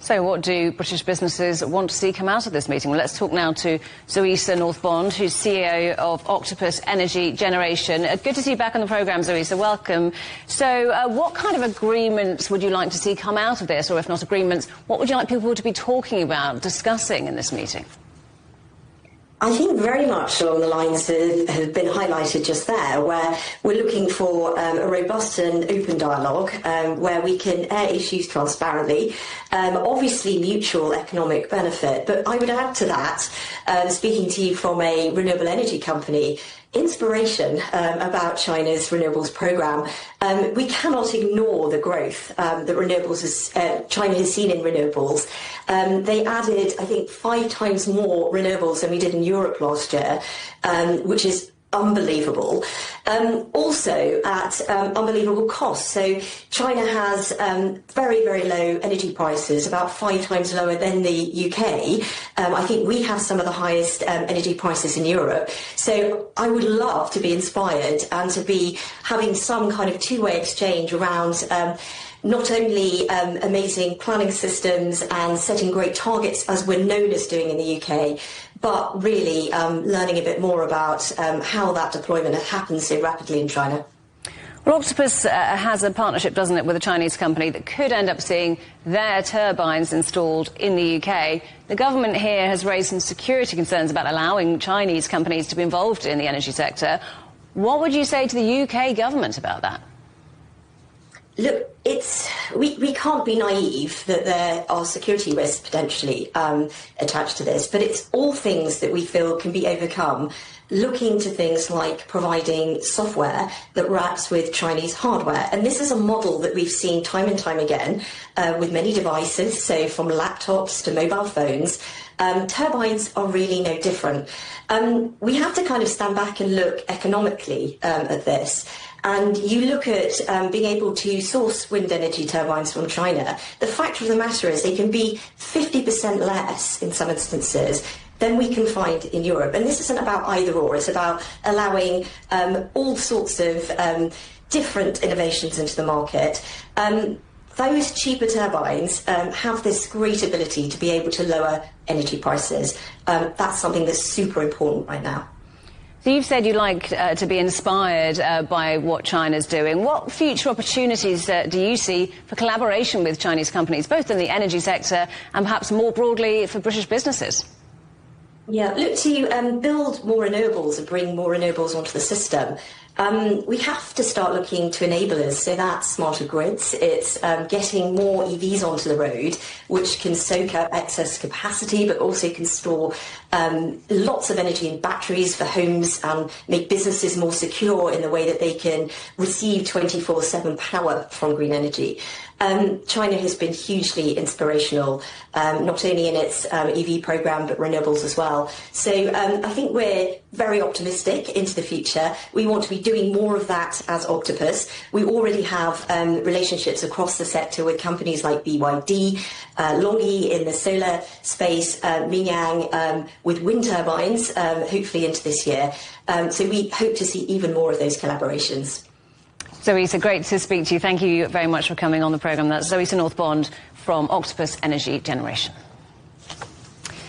So what do British businesses want to see come out of this meeting? Well, let's talk now to Zoisa North-Bond, who's CEO of Octopus Energy Generation. Good to see you back on the programme, Zoisa. Welcome. So what kind of agreements would you like to see come out of this? Or if not agreements, what would you like people to be talking about, discussing in this meeting? I think very much along the lines that have been highlighted just there, where we're looking for a robust and open dialogue where we can air issues transparently, obviously mutual economic benefit. But I would add to that, speaking to you from a renewable energy company, inspiration about China's renewables program. We cannot ignore the growth that China has seen in renewables. They added, I think, 5 times more renewables than we did in Europe last year, which is unbelievable. Also at unbelievable costs. So China has very, very low energy prices, about 5 times lower than the UK. I think we have some of the highest energy prices in Europe. So I would love to be inspired and to be having some kind of two-way exchange around not only amazing planning systems and setting great targets, as we're known as doing in the UK, but really learning a bit more about how that deployment happens so rapidly in China. Well, Octopus has a partnership, doesn't it, with a Chinese company that could end up seeing their turbines installed in the UK. The government here has raised some security concerns about allowing Chinese companies to be involved in the energy sector. What would you say to the UK government about that? Look, we can't be naive that there are security risks potentially attached to this, but it's all things that we feel can be overcome, looking to things like providing software that wraps with Chinese hardware. And this is a model that we've seen time and time again with many devices, so from laptops to mobile phones. Turbines are really no different. We have to kind of stand back and look economically at this. And you look at being able to source wind energy turbines from China. The fact of the matter is they can be 50% less in some instances than we can find in Europe. And this isn't about either or, it's about allowing all sorts of different innovations into the market. Those cheaper turbines have this great ability to be able to lower energy prices. That's something that's super important right now. So you've said you'd like to be inspired by what China's doing. What future opportunities do you see for collaboration with Chinese companies, both in the energy sector and perhaps more broadly for British businesses? Yeah, look, to build more renewables and bring more renewables onto the system, we have to start looking to enablers. So that's smarter grids. It's getting more EVs onto the road, which can soak up excess capacity, but also can store lots of energy in batteries for homes and make businesses more secure in the way that they can receive 24/7 power from green energy. China has been hugely inspirational, not only in its EV program, but renewables as well. So I think we're very optimistic into the future. We want to be doing more of that as Octopus. We already have relationships across the sector with companies like BYD, Longi in the solar space, Mingyang with wind turbines, hopefully into this year. So we hope to see even more of those collaborations. Zoisa, great to speak to you. Thank you very much for coming on the programme. That's Zoisa North-Bond from Octopus Energy Generation.